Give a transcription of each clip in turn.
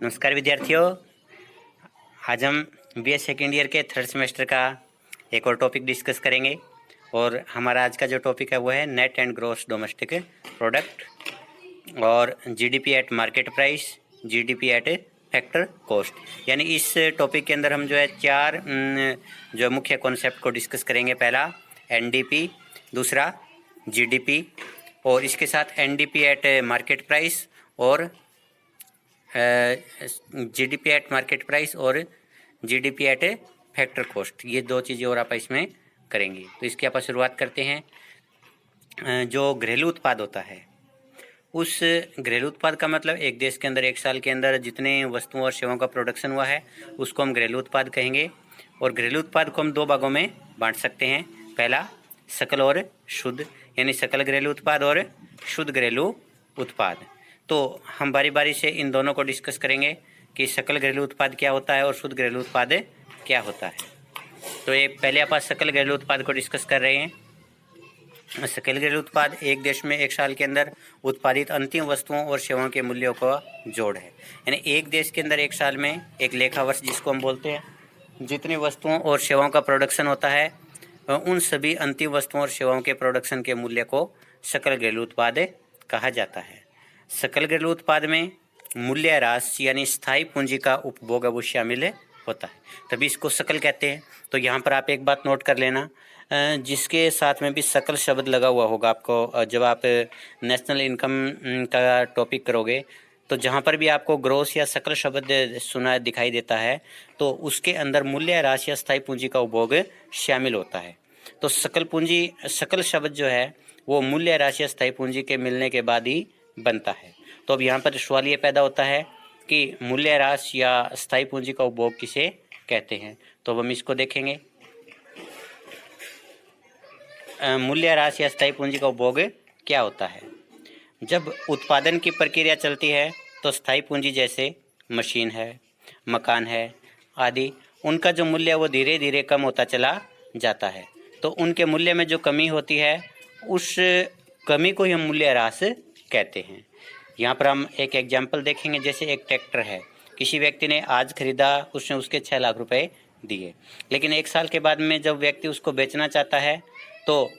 नमस्कार विद्यार्थियों, आज हम बीए सेकेंड ईयर के थर्ड सेमेस्टर का एक और टॉपिक डिस्कस करेंगे। और हमारा आज का जो टॉपिक है वो है net and gross domestic product और GDP at market price, GDP at factor cost. यानी इस टॉपिक के अंदर हम जो है चार जो मुख्य कॉन्सेप्ट को डिस्कस करेंगे। पहला एनडीपी, दूसरा जीडीपी और इसके साथ एनडीपी एट मार्केट प्राइस और जीडीपी एट मार्केट प्राइस और जीडीपी एट फैक्टर कॉस्ट, ये दो चीज़ें और आप इसमें करेंगे। तो इसकी आप शुरुआत करते हैं। जो घरेलू उत्पाद होता है, उस घरेलू उत्पाद का मतलब एक देश के अंदर एक साल के अंदर जितने वस्तुओं और सेवाओं का प्रोडक्शन हुआ है उसको हम घरेलू उत्पाद कहेंगे। और घरेलू उत्पाद को हम दो भागों में बांट सकते हैं। पहला सकल और शुद्ध, यानी सकल घरेलू उत्पाद और शुद्ध घरेलू उत्पाद। तो हम बारी बारी से इन दोनों को डिस्कस करेंगे कि सकल घरेलू उत्पाद क्या होता है और शुद्ध घरेलू उत्पाद क्या होता है। तो ये पहले आप सकल घरेलू उत्पाद को डिस्कस कर रहे हैं। सकल घरेलू उत्पाद एक देश में एक साल के अंदर उत्पादित अंतिम वस्तुओं और सेवाओं के मूल्यों का जोड़ है। यानी एक देश के अंदर एक साल में एक लेखा वर्ष जिसको हम बोलते हैं, जितनी वस्तुओं और सेवाओं का प्रोडक्शन होता है उन सभी अंतिम वस्तुओं और सेवाओं के प्रोडक्शन के मूल्य को सकल घरेलू उत्पाद कहा जाता है। सकल घरेलू उत्पाद में मूल्य ह्रास यानी स्थायी पूंजी का उपभोग वो शामिल होता है, तभी इसको सकल कहते हैं। तो यहाँ पर आप एक बात नोट कर लेना, जिसके साथ में भी सकल शब्द लगा हुआ होगा आपको जब आप नेशनल इनकम का टॉपिक करोगे, तो जहाँ पर भी आपको ग्रोस या सकल शब्द सुना दिखाई देता है तो उसके अंदर मूल्य ह्रास या स्थायी पूंजी का उपभोग शामिल होता है। तो सकल पूंजी, सकल शब्द जो है वो मूल्य ह्रास या स्थायी पूंजी के मिलने के बाद ही बनता है। तो अब यहाँ पर सवाल ये पैदा होता है कि मूल्य ह्रास या स्थायी पूंजी का उपभोग किसे कहते हैं। तो अब हम इसको देखेंगे। मूल्य ह्रास या स्थायी पूंजी का उपभोग क्या होता है। जब उत्पादन की प्रक्रिया चलती है तो स्थायी पूंजी जैसे मशीन है, मकान है आदि, उनका जो मूल्य है वो धीरे धीरे कम होता चला जाता है। तो उनके मूल्य में जो कमी होती है उस कमी को ही हम मूल्य ह्रास कहते हैं। यहाँ पर हम एक एग्जाम्पल देखेंगे। जैसे एक ट्रैक्टर है, किसी व्यक्ति ने आज खरीदा, उसने उसके 6 लाख रुपए दिए, लेकिन एक साल के बाद में जब व्यक्ति उसको बेचना चाहता है तो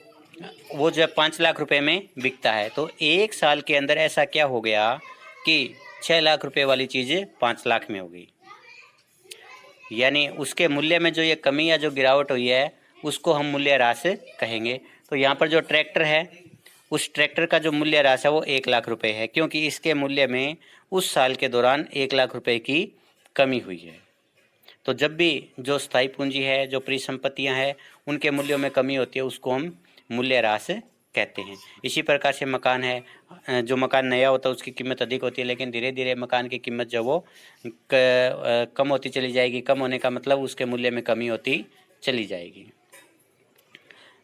वो जो 5 लाख रुपए में बिकता है। तो एक साल के अंदर ऐसा क्या हो गया कि 6 लाख रुपए वाली चीज़ 5 लाख में हो गई। यानी उसके मूल्य में जो ये कमी या जो गिरावट हुई है उसको हम मूल्य ह्रास कहेंगे। तो यहाँ पर जो ट्रैक्टर है उस ट्रैक्टर का जो मूल्य ह्रास है वो 1 लाख रुपए है, क्योंकि इसके मूल्य में उस साल के दौरान 1 लाख रुपए की कमी हुई है। तो जब भी जो स्थायी पूंजी है, जो परिसंपत्तियां हैं, उनके मूल्यों में कमी होती है उसको हम मूल्य ह्रास कहते हैं। इसी प्रकार से मकान है, जो मकान नया होता है उसकी कीमत अधिक होती है, लेकिन धीरे धीरे मकान की कीमत जो वो कम होती चली जाएगी। कम होने का मतलब उसके मूल्य में कमी होती चली जाएगी।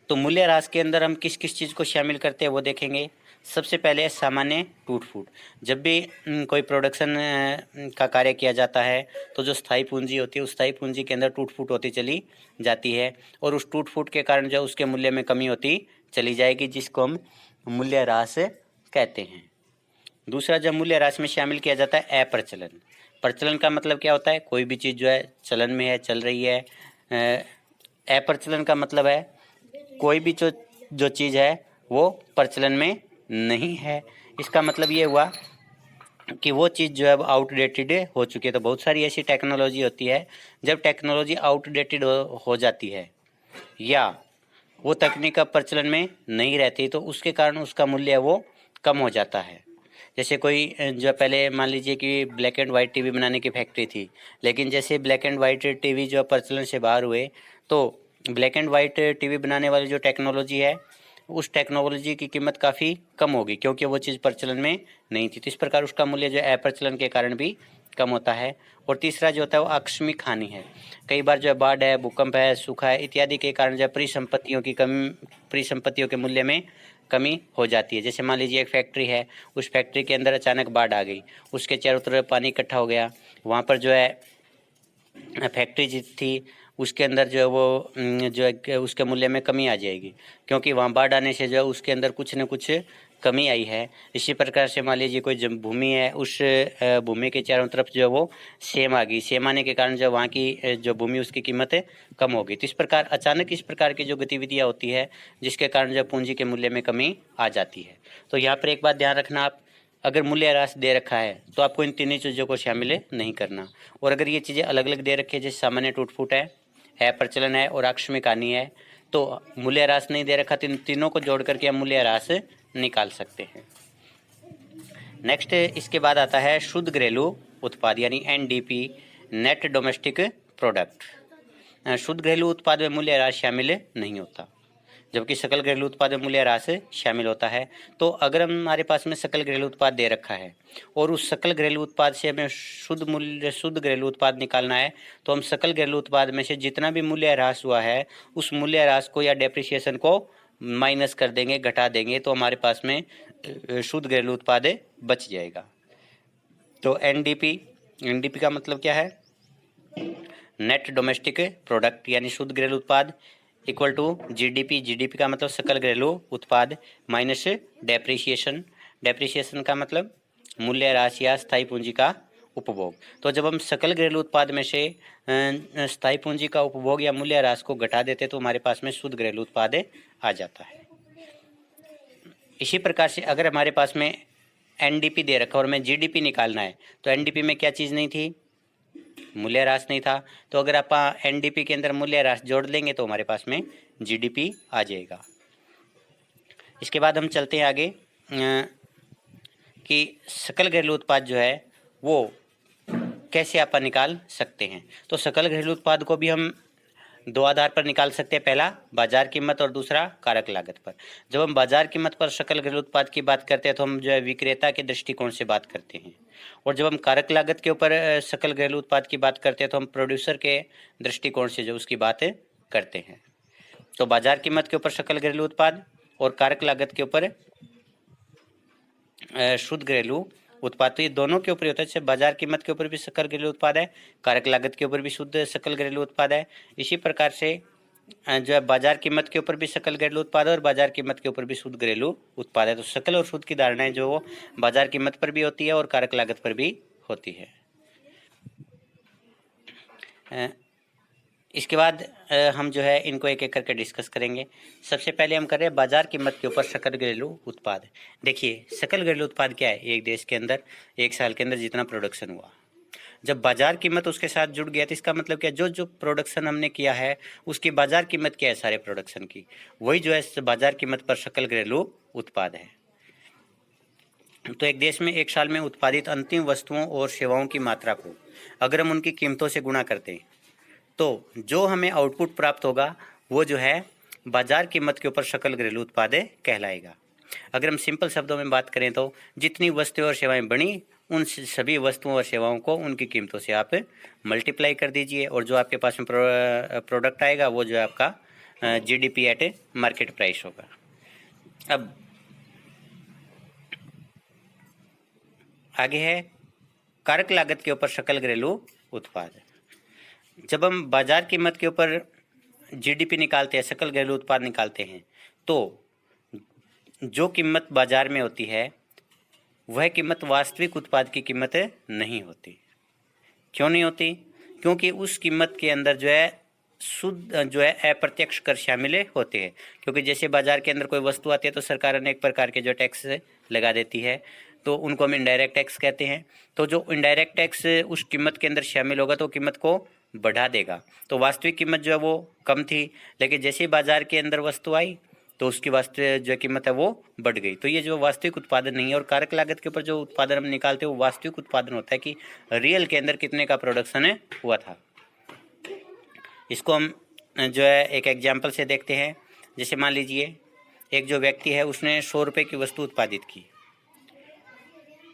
तो मूल्य ह्रास के अंदर हम किस किस चीज़ को शामिल करते हैं वो देखेंगे। सबसे पहले सामान्य टूट फूट। जब भी कोई प्रोडक्शन का कार्य किया जाता है तो जो स्थायी पूंजी होती है उस स्थायी पूंजी के अंदर टूट फूट होती चली जाती है और उस टूट फूट के कारण जो उसके मूल्य में कमी होती चली जाएगी, जिसको हम मूल्य ह्रास कहते हैं। दूसरा, जब मूल्य ह्रास में शामिल किया जाता है अप्रचलन। प्रचलन का मतलब क्या होता है, कोई भी चीज़ जो है चलन में है, चल रही है। अप्रचलन का मतलब है कोई भी जो चीज़ है वो प्रचलन में नहीं है। इसका मतलब ये हुआ कि वो चीज़ जो है अब आउटडेटेड हो चुकी है। तो बहुत सारी ऐसी टेक्नोलॉजी होती है, जब टेक्नोलॉजी आउटडेटेड हो जाती है या वो तकनीक का प्रचलन में नहीं रहती तो उसके कारण उसका मूल्य वो कम हो जाता है। जैसे कोई जो पहले मान लीजिए कि ब्लैक एंड वाइट टीवी बनाने की फैक्ट्री थी, लेकिन जैसे ब्लैक एंड वाइट टीवी जो प्रचलन से बाहर हुए तो ब्लैक एंड वाइट टीवी बनाने वाली जो टेक्नोलॉजी है उस टेक्नोलॉजी की कीमत काफ़ी कम होगी, क्योंकि वो चीज़ प्रचलन में नहीं थी। तो इस प्रकार उसका मूल्य जो अप्रचलन के कारण भी कम होता है। और तीसरा जो होता है वो आकस्मिक हानि है। कई बार जो है बाढ़ है, भूकंप है, सूखा है इत्यादि के कारण जो है परिसंपत्तियों के मूल्य में कमी हो जाती है। जैसे मान लीजिए एक फैक्ट्री है, उस फैक्ट्री के अंदर अचानक बाढ़ आ गई, उसके चारों तरफ पानी इकट्ठा हो गया, वहाँ पर जो है फैक्ट्री जी थी उसके अंदर जो है वो जो है उसके मूल्य में कमी आ जाएगी, क्योंकि वहाँ बाढ़ आने से जो है उसके अंदर कुछ न कुछ कमी आई है। इसी प्रकार से मान लीजिए कोई भूमि है, उस भूमि के चारों तरफ जो है वो सेम आ गई, सेम आने के कारण जो वहाँ की जो भूमि उसकी कीमत कम हो गई। तो इस प्रकार अचानक इस प्रकार की जो गतिविधियाँ होती है जिसके कारण जो पूंजी के मूल्य में कमी आ जाती है। तो यहाँ पर एक बात ध्यान रखना, आप अगर मूल्यह्रास दे रखा है तो आपको इन तीनों चीज़ों को शामिल नहीं करना। और अगर ये चीज़ें अलग अलग दे रखी है, जैसे सामान्य टूट फूट है प्रचलन है और आकस्मिक हानि है, तो मूल्यह्रास नहीं दे रखा तो इन तीनों को जोड़ करके हम मूल्यह्रास निकाल सकते हैं। नेक्स्ट इसके बाद आता है शुद्ध घरेलू उत्पाद यानी NDP, नेट डोमेस्टिक प्रोडक्ट। शुद्ध घरेलू उत्पाद में मूल्यह्रास शामिल नहीं होता, जबकि सकल घरेलू उत्पाद में मूल्यह्रास शामिल होता है। तो अगर हमारे पास में सकल घरेलू उत्पाद दे रखा है और उस सकल घरेलू उत्पाद से हमें शुद्ध घरेलू उत्पाद निकालना है, तो हम सकल घरेलू उत्पाद में से जितना भी मूल्यह्रास हुआ है उस मूल्यह्रास को या डेप्रिसिएशन को माइनस कर देंगे, घटा देंगे, तो हमारे पास में शुद्ध घरेलू उत्पाद बच जाएगा। तो NDP का मतलब क्या है? नेट डोमेस्टिक प्रोडक्ट यानी शुद्ध घरेलू उत्पाद इक्वल टू GDP का मतलब सकल घरेलू उत्पाद माइनस डेप्रिसिएशन का मतलब मूल्यह्रास या स्थायी पूंजी का उपभोग। तो जब हम सकल घरेलू उत्पाद में से स्थायी पूंजी का उपभोग या मूल्यह्रास को घटा देते तो हमारे पास में शुद्ध घरेलू उत्पाद आ जाता है। इसी प्रकार से अगर हमारे पास में NDP दे रखा और हमें GDP निकालना है, तो NDP में क्या चीज़ नहीं थी? मूल्यह्रास नहीं था। तो अगर आप NDP के अंदर मूल्यह्रास जोड़ लेंगे तो हमारे पास में GDP आ जाएगा। इसके बाद हम चलते हैं आगे कि सकल घरेलू उत्पाद जो है वो कैसे आप निकाल सकते हैं। तो सकल घरेलू उत्पाद को भी हम दो आधार पर निकाल सकते हैं, पहला बाजार कीमत और दूसरा कारक लागत पर। जब हम बाजार कीमत पर सकल घरेलू उत्पाद की बात करते हैं तो हम जो है विक्रेता के दृष्टिकोण से बात करते हैं, और जब हम कारक लागत के ऊपर सकल घरेलू उत्पाद की बात करते हैं तो हम प्रोड्यूसर के दृष्टिकोण से जो उसकी बात करते हैं। तो बाजार कीमत के ऊपर सकल घरेलू उत्पाद और कारक लागत के ऊपर शुद्ध घरेलू उत्पाद, तो ये दोनों के ऊपर होता है। जैसे बाजार कीमत के ऊपर भी सकल घरेलू उत्पाद है, कारक लागत के ऊपर भी शुद्ध सकल घरेलू उत्पाद है। इसी प्रकार से जो है बाजार कीमत के ऊपर भी सकल घरेलू उत्पाद है और बाजार कीमत के ऊपर भी शुद्ध घरेलू उत्पाद है। तो सकल और शुद्ध की धारणाएं जो वो बाजार कीमत पर भी होती है और कारक लागत पर भी होती है। इसके बाद हम जो है इनको एक एक करके डिस्कस करेंगे। सबसे पहले हम कर रहे हैं बाजार कीमत के ऊपर सकल घरेलू उत्पाद। देखिए सकल घरेलू उत्पाद क्या है? एक देश के अंदर एक साल के अंदर जितना प्रोडक्शन हुआ, जब बाजार कीमत उसके साथ जुड़ गया तो इसका मतलब क्या, जो जो प्रोडक्शन हमने किया है उसकी बाजार कीमत क्या है सारे प्रोडक्शन की, वही जो है बाजार कीमत पर सकल घरेलू उत्पाद है। तो एक देश में एक साल में उत्पादित अंतिम वस्तुओं और सेवाओं की मात्रा को अगर हम उनकी कीमतों से गुणा करते हैं तो जो हमें आउटपुट प्राप्त होगा वो जो है बाजार कीमत के ऊपर सकल घरेलू उत्पाद कहलाएगा। अगर हम सिंपल शब्दों में बात करें तो जितनी वस्तुएं और सेवाएं बनी उन सभी वस्तुओं और सेवाओं को उनकी कीमतों से आप मल्टीप्लाई कर दीजिए, और जो आपके पास में प्रोडक्ट आएगा वो जो है आपका GDP एट मार्केट प्राइस होगा। अब आगे है कारक लागत के ऊपर सकल घरेलू उत्पाद। जब हम बाजार कीमत के ऊपर GDP निकालते हैं, सकल घरेलू उत्पाद निकालते हैं, तो जो कीमत बाजार में होती है वह कीमत वास्तविक उत्पाद की कीमत नहीं होती। क्यों नहीं होती? क्योंकि उस कीमत के अंदर जो है शुद्ध जो है अप्रत्यक्ष कर शामिल होते हैं। क्योंकि जैसे बाजार के अंदर कोई वस्तु आती है तो सरकार अनेक प्रकार के जो टैक्स लगा देती है, तो उनको हम इनडायरेक्ट टैक्स कहते हैं। तो जो इनडायरेक्ट टैक्स उस कीमत के अंदर शामिल होगा तो कीमत को बढ़ा देगा। तो वास्तविक कीमत जो है वो कम थी, लेकिन जैसे ही बाजार के अंदर वस्तु आई तो उसकी वास्तविक जो कीमत है वो बढ़ गई। तो ये जो वास्तविक उत्पादन नहीं है। और कारक लागत के ऊपर जो उत्पादन हम निकालते हैं वो वास्तविक उत्पादन होता है कि रियल के अंदर कितने का प्रोडक्शन हुआ था। इसको हम जो है एक एग्जाम्पल से देखते हैं। जैसे मान लीजिए एक जो व्यक्ति है उसने 100 रुपये की वस्तु उत्पादित की,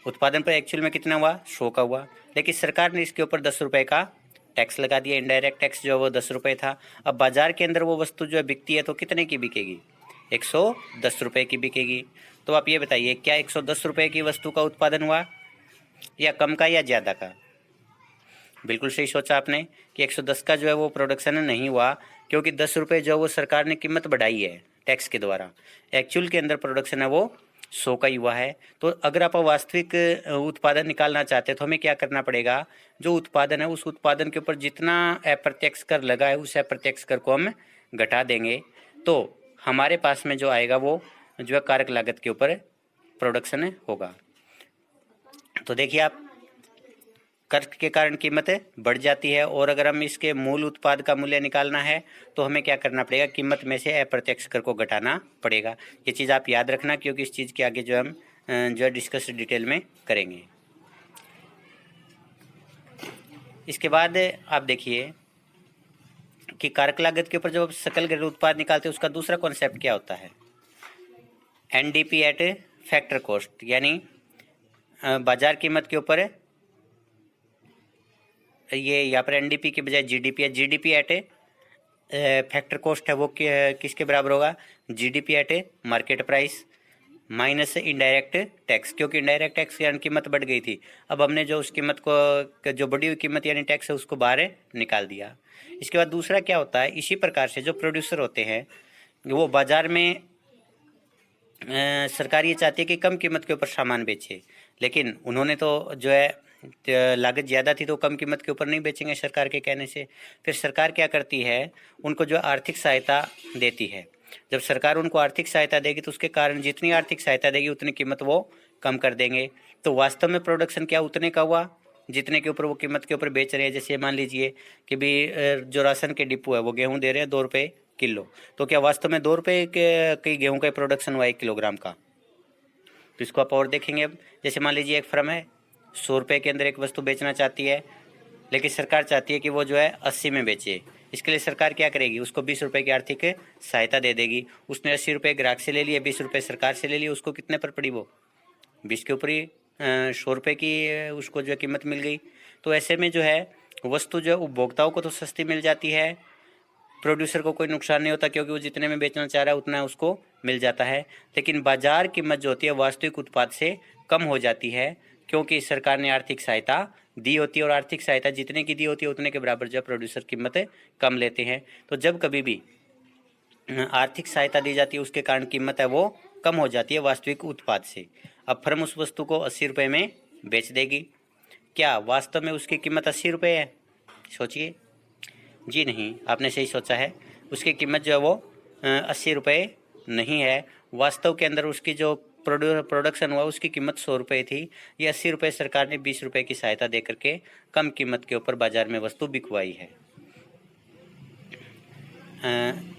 उत्पादन पर एक्चुअल में कितना हुआ? 100 का हुआ, लेकिन सरकार ने इसके ऊपर 10 रुपये का टैक्स लगा दिया। इनडायरेक्ट टैक्स जो है वो 10 रुपये था। अब बाजार के अंदर वो वस्तु जो है बिकती है तो कितने की बिकेगी? 110 रुपये की बिकेगी। तो आप ये बताइए क्या 110 रुपये की वस्तु का उत्पादन हुआ, या कम का या ज़्यादा का? बिल्कुल सही सोचा आपने कि 110 का जो है वो प्रोडक्शन नहीं हुआ, क्योंकि 10 रुपये जो वो सरकार ने कीमत बढ़ाई है टैक्स के द्वारा। एक्चुअल के अंदर प्रोडक्शन है वो 100 का ही हुआ है। तो अगर आप वास्तविक उत्पादन निकालना चाहते हैं तो हमें क्या करना पड़ेगा, जो उत्पादन है उस उत्पादन के ऊपर जितना अप्रत्यक्ष कर लगा है उस अप्रत्यक्ष कर को हम घटा देंगे, तो हमारे पास में जो आएगा वो जो है कारक लागत के ऊपर प्रोडक्शन होगा। तो देखिए आप, कर के कारण कीमत बढ़ जाती है, और अगर हम इसके मूल उत्पाद का मूल्य निकालना है तो हमें क्या करना पड़ेगा, कीमत में से अप्रत्यक्ष कर को घटाना पड़ेगा। ये चीज़ आप याद रखना, क्योंकि इस चीज़ के आगे जो हम जो है डिस्कस डिटेल में करेंगे। इसके बाद आप देखिए कि कारक लागत के ऊपर जो सकल घरेलू उत्पाद निकालते हैं उसका दूसरा कॉन्सेप्ट क्या होता है, NDP एट फैक्टर कॉस्ट, यानी बाजार कीमत के ऊपर ये यहाँ पर NDP के बजाय GDP है। GDP एट फैक्टर कॉस्ट है वो किसके बराबर होगा, GDP at market price minus indirect tax, क्योंकि इनडायरेक्ट टैक्स यानी कीमत बढ़ गई थी, अब हमने जो उस कीमत को जो बढ़ी हुई कीमत यानी टैक्स है उसको बाहर निकाल दिया। इसके बाद दूसरा क्या होता है, इसी प्रकार से जो प्रोड्यूसर होते हैं वो बाज़ार में सरकार ये चाहती है कि कम कीमत के ऊपर सामान बेचे, लेकिन उन्होंने तो जो है लागत ज़्यादा थी तो कम कीमत के ऊपर नहीं बेचेंगे सरकार के कहने से। फिर सरकार क्या करती है, उनको जो आर्थिक सहायता देती है। जब सरकार उनको आर्थिक सहायता देगी तो उसके कारण जितनी आर्थिक सहायता देगी उतनी कीमत वो कम कर देंगे। तो वास्तव में प्रोडक्शन क्या उतने का हुआ जितने के ऊपर वो कीमत के ऊपर बेच रहे हैं। जैसे मान लीजिए कि भी जो राशन के डिपो है वो गेहूँ दे रहे हैं 2 रुपये किलो, तो क्या वास्तव में 2 रुपये के गेहूँ का प्रोडक्शन हुआ 1 किलोग्राम का। तो इसको आप और देखेंगे, अब जैसे मान लीजिए एक फर्म है 100 रुपये के अंदर एक वस्तु बेचना चाहती है, लेकिन सरकार चाहती है कि वो जो है 80 में बेचे। इसके लिए सरकार क्या करेगी, उसको 20 रुपये की आर्थिक सहायता दे देगी। उसने 80 रुपये ग्राहक से ले लिए, 20 रुपये सरकार से ले लिए, उसको कितने पर पड़ी, वो 20 के ऊपर ही 100 रुपये की उसको जो है कीमत मिल गई। तो ऐसे में जो है वस्तु जो है उपभोक्ताओं को तो सस्ती मिल जाती है, प्रोड्यूसर को कोई नुकसान नहीं होता क्योंकि वो जितने में बेचना चाह रहा है उतना उसको मिल जाता है। लेकिन बाजार कीमत जो होती है वास्तविक उत्पाद से कम हो जाती है, क्योंकि सरकार ने आर्थिक सहायता दी होती है, और आर्थिक सहायता जितने की दी होती है उतने के बराबर जो प्रोड्यूसर कीमत कम लेते हैं। तो जब कभी भी आर्थिक सहायता दी जाती है उसके कारण कीमत है वो कम हो जाती है वास्तविक उत्पाद से। अब फर्म उस वस्तु को 80 रुपये में बेच देगी, क्या वास्तव में उसकी कीमत 80 रुपये है, सोचिए। जी नहीं, आपने सही सोचा है, उसकी कीमत जो है वो 80 रुपये नहीं है। वास्तव के अंदर उसकी जो प्रोडक्शन हुआ उसकी कीमत 100 रुपये थी। ये 80 रुपये सरकार ने 20 रुपये की सहायता दे करके कम कीमत के ऊपर बाजार में वस्तु बिकवाई है।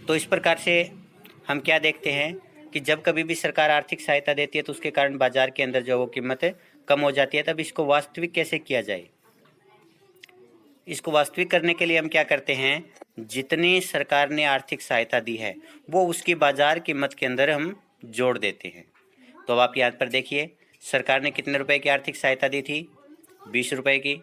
तो इस प्रकार से हम क्या देखते हैं कि जब कभी भी सरकार आर्थिक सहायता देती है तो उसके कारण बाजार के अंदर जो वो कीमत कम हो जाती है। तब इसको वास्तविक कैसे किया जाए, इसको वास्तविक करने के लिए हम क्या करते हैं, जितनी सरकार ने आर्थिक सहायता दी है वो उसकी बाजार कीमत के अंदर हम जोड़ देते हैं। तो अब आप यहाँ पर देखिए, सरकार ने कितने रुपए की आर्थिक सहायता दी थी, 20 रुपये की,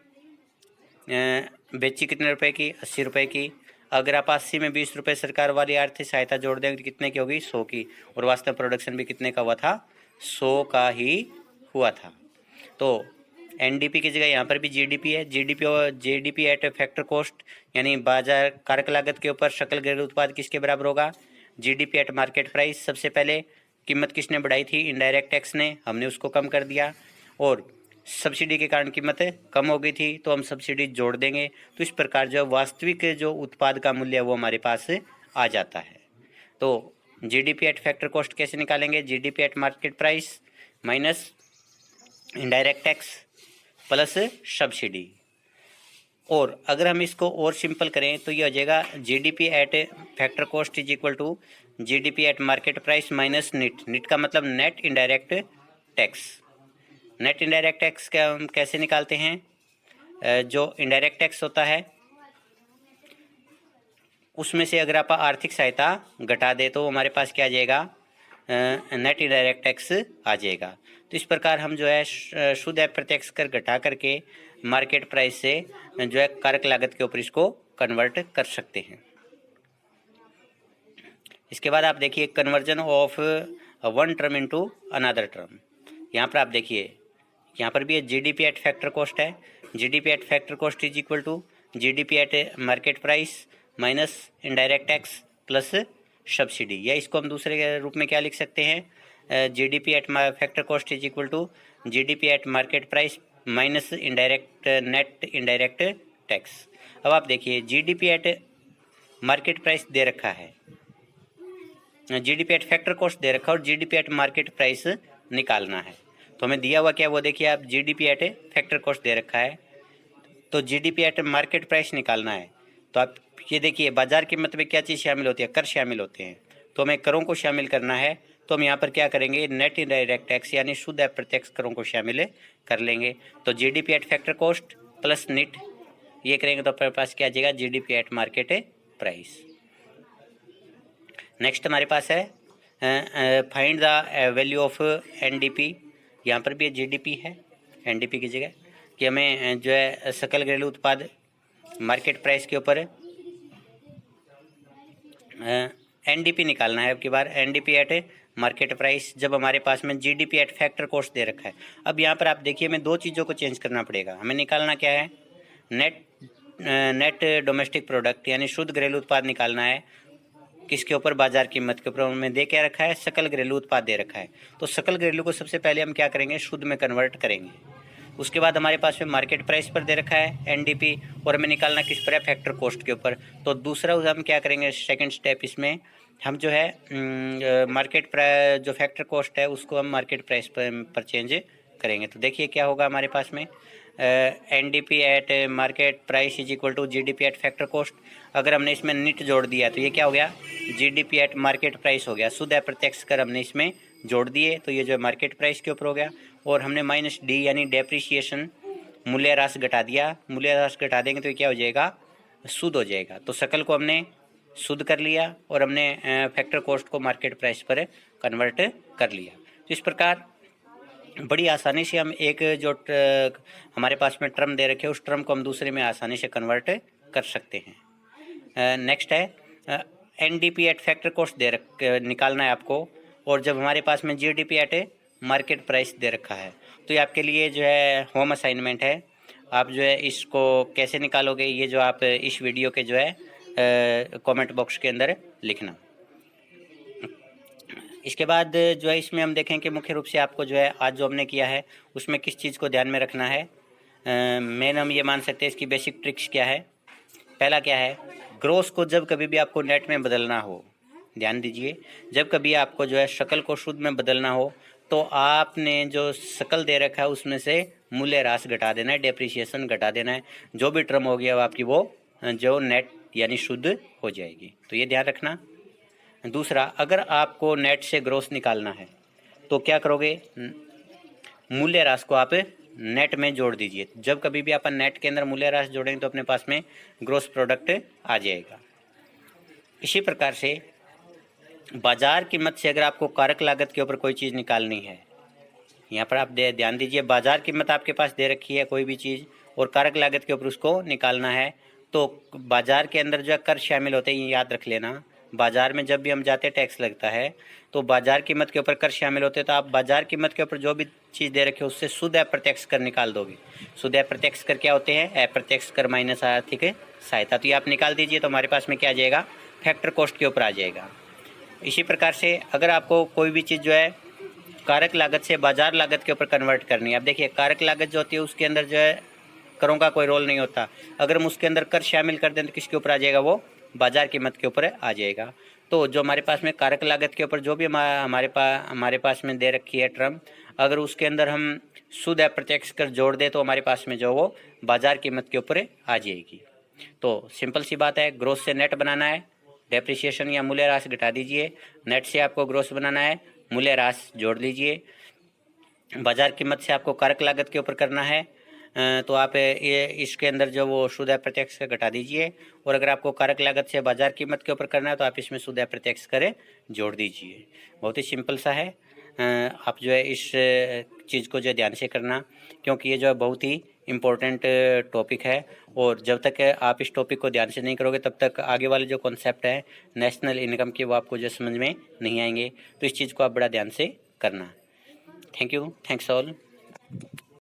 बेची कितने रुपए की, 80 रुपये की। अगर आप 80 में 20 रुपये सरकार वाली आर्थिक सहायता जोड़ देंगे तो कितने की होगी, 100 की, और वास्तव प्रोडक्शन भी कितने का हुआ था, 100 का ही हुआ था। तो NDP की जगह यहाँ पर भी GDP है, GDP और GDP एट फैक्टर कॉस्ट, यानी बाजार कारक लागत के ऊपर सकल घरेलू उत्पाद किसके बराबर होगा, GDP एट मार्केट प्राइस। सबसे पहले कीमत किसने बढ़ाई थी, इनडायरेक्ट टैक्स ने, हमने उसको कम कर दिया, और सब्सिडी के कारण कीमत कम हो गई थी तो हम सब्सिडी जोड़ देंगे। तो इस प्रकार जो वास्तविक जो उत्पाद का मूल्य है वो हमारे पास आ जाता है। तो GDP एट फैक्टर कॉस्ट कैसे निकालेंगे, GDP at market price minus indirect tax plus subsidy. और अगर हम इसको और सिंपल करें तो ये हो जाएगा GDP at factor cost is equal to GDP at market price minus NIT. NIT का मतलब net indirect tax. Net indirect tax का हम कैसे निकालते हैं, जो इनडायरेक्ट टैक्स होता है उसमें से अगर आप आर्थिक सहायता घटा दे तो हमारे पास क्या आ जाएगा, नेट इनडायरेक्ट टैक्स आ जाएगा। तो इस प्रकार हम जो है शुद्ध अप्रत्यक्ष कर घटा करके मार्केट प्राइस से जो है कारक लागत के ऊपर इसको कन्वर्ट कर सकते हैं। इसके बाद आप देखिए conversion of one term into another term. यहाँ पर आप देखिए, यहाँ पर भी GDP एट फैक्टर कॉस्ट है, GDP at factor cost is equal to GDP at market price minus indirect tax plus subsidy, या इसको हम दूसरे रूप में क्या लिख सकते हैं, GDP at factor cost is equal to GDP at market price minus indirect net indirect tax. अब आप देखिए GDP एट मार्केट प्राइस दे रखा है, GDP एट फैक्टर कॉस्ट दे रखा है और GDP एट मार्केट प्राइस निकालना है। तो हमें दिया हुआ क्या, वो देखिए आप GDP एट फैक्टर कॉस्ट दे रखा है, तो GDP एट मार्केट प्राइस निकालना है। तो आप ये देखिए बाजार कीमत में क्या चीज़ शामिल होती है, कर शामिल होते हैं, तो हमें करों को शामिल करना है। तो हम यहाँ पर क्या करेंगे, नेट इनडायरेक्ट टैक्स यानी शुद्ध अप्रत्यक्ष करों को शामिल कर लेंगे। तो GDP at factor cost plus net ये करेंगे तो अपने पास क्या आ जाएगा, GDP at market price. Next हमारे पास है find the value of NDP। यहाँ पर भी GDP है, NDP की जगह कि हमें जो है सकल घरेलू उत्पाद मार्केट प्राइस के ऊपर NDP निकालना है। अब की बार NDP एट मार्केट प्राइस जब हमारे पास में GDP एट फैक्टर कॉस्ट दे रखा है। अब यहाँ पर आप देखिए हमें दो चीज़ों को चेंज करना पड़ेगा। हमें निकालना क्या है, नेट डोमेस्टिक प्रोडक्ट यानी शुद्ध घरेलू उत्पाद निकालना है। किसके ऊपर, बाजार कीमत के ऊपर। उनमें दे क्या रखा है, सकल घरेलू उत्पाद दे रखा है। तो सकल घरेलू को सबसे पहले हम क्या करेंगे, शुद्ध में कन्वर्ट करेंगे। उसके बाद हमारे पास में मार्केट प्राइस पर दे रखा है NDP और हमें निकालना किस पर है, फैक्टर कॉस्ट के ऊपर। तो दूसरा हम क्या करेंगे, सेकंड स्टेप इसमें हम जो है मार्केट प्राइस जो फैक्टर कॉस्ट है उसको हम मार्केट प्राइस पर चेंज करेंगे। तो देखिए क्या होगा हमारे पास में NDP at market price is equal to GDP at factor cost. अगर हमने इसमें निट जोड़ दिया तो ये क्या हो गया, GDP एट मार्केट प्राइस हो गया। शुद्ध अप्रत्यक्ष कर हमने इसमें जोड़ दिए तो ये जो है मार्केट प्राइस के ऊपर हो गया। और हमने माइनस D यानी डेप्रिसिएशन मूल्यह्रास घटा दिया। मूल्यह्रास घटा देंगे तो ये क्या हो जाएगा, शुद्ध हो जाएगा। तो सकल को हमने शुद्ध कर लिया और हमने फैक्टर कॉस्ट को मार्केट प्राइस पर कन्वर्ट कर लिया। तो इस प्रकार बड़ी आसानी से हम एक जो हमारे पास में टर्म दे रखे उस टर्म को हम दूसरे में आसानी से कन्वर्ट कर सकते हैं। नेक्स्ट है NDP एट फैक्टर कॉस्ट निकालना है आपको। और जब हमारे पास में GDP एट मार्केट प्राइस दे रखा है तो ये आपके लिए जो है होम असाइनमेंट है। आप जो है इसको कैसे निकालोगे, ये जो आप इस वीडियो के जो है कमेंट बॉक्स के अंदर लिखना। इसके बाद जो है इसमें हम देखें कि मुख्य रूप से आपको जो है आज जो हमने किया है उसमें किस चीज़ को ध्यान में रखना है। मेन हम ये मान सकते हैं इसकी बेसिक ट्रिक्स क्या है। पहला क्या है, ग्रोस को जब कभी भी आपको नेट में बदलना हो, ध्यान दीजिए, जब कभी आपको जो है शकल को शुद्ध में बदलना हो तो आपने जो शकल दे रखा है उसमें से मूल्यह्रास घटा देना है, डेप्रिसिएशन घटा देना है। जो भी टर्म हो गया वो आपकी वो जो नेट यानी शुद्ध हो जाएगी। तो ये ध्यान रखना। दूसरा, अगर आपको नेट से ग्रोस निकालना है तो क्या करोगे, मूल्यह्रास को आप नेट में जोड़ दीजिए। जब कभी भी अपन नेट के अंदर मूल्यह्रास जोड़ेंगे तो अपने पास में ग्रोस प्रोडक्ट आ जाएगा। इसी प्रकार से बाजार कीमत से अगर आपको कारक लागत के ऊपर कोई चीज़ निकालनी है, यहाँ पर आप ध्यान दीजिए, बाजार कीमत आपके पास दे रखी है कोई भी चीज़ और कारक लागत के ऊपर उसको निकालना है तो बाजार के अंदर जो है कर शामिल होते हैं, ये याद रख लेना। बाजार में जब भी हम जाते हैं टैक्स लगता है तो बाजार कीमत के ऊपर कर शामिल होते हैं। तो आप बाजार कीमत के ऊपर जो भी चीज़ दे रखे उससे शुद्ध अप्रत्यक्ष कर निकाल दोगे। शुद्ध अप्रत्यक्ष कर क्या होते हैं, अप्रत्यक्ष कर माइनस आर्थिक सहायता। तो ये आप निकाल दीजिए तो हमारे पास में क्या आ जाएगा, फैक्टर कॉस्ट के ऊपर आ जाएगा। इसी प्रकार से अगर आपको कोई भी चीज़ जो है कारक लागत से बाजार लागत के ऊपर कन्वर्ट करनी है, अब देखिए कारक लागत जो होती है उसके अंदर जो है करों का कोई रोल नहीं होता। अगर हम उसके अंदर कर शामिल कर दें तो किसके ऊपर आ जाएगा, वो बाजार कीमत के ऊपर आ जाएगा। तो जो हमारे पास में कारक लागत के ऊपर जो भी हमारे पास में दे रखी है टर्म, अगर उसके अंदर हम शुद्ध अप्रत्यक्ष कर जोड़ दें तो हमारे पास में जो वो बाजार कीमत के ऊपर आ जाएगी। तो सिंपल सी बात है, ग्रोस से नेट बनाना है, डेप्रिसिएशन या मूल्यह्रास घटा दीजिए। नेट से आपको ग्रोस बनाना है, मूल्यह्रास जोड़ लीजिए। बाजार कीमत से आपको कारक लागत के ऊपर करना है तो आप ये इसके अंदर जो वो शुद्ध अप्रत्यक्ष कर घटा दीजिए। और अगर आपको कारक लागत से बाजार कीमत के ऊपर करना है तो आप इसमें शुद्ध अप्रत्यक्ष करें जोड़ दीजिए। बहुत ही सिंपल सा है। आप जो है इस चीज़ को जो ध्यान से करना, क्योंकि ये जो है बहुत ही इम्पोर्टेंट टॉपिक है और जब तक आप इस टॉपिक को ध्यान से नहीं करोगे तब तक आगे वाले जो कॉन्सेप्ट है नेशनल इनकम के वो आपको जो समझ में नहीं आएंगे। तो इस चीज़ को आप बड़ा ध्यान से करना। Thank you, thanks all.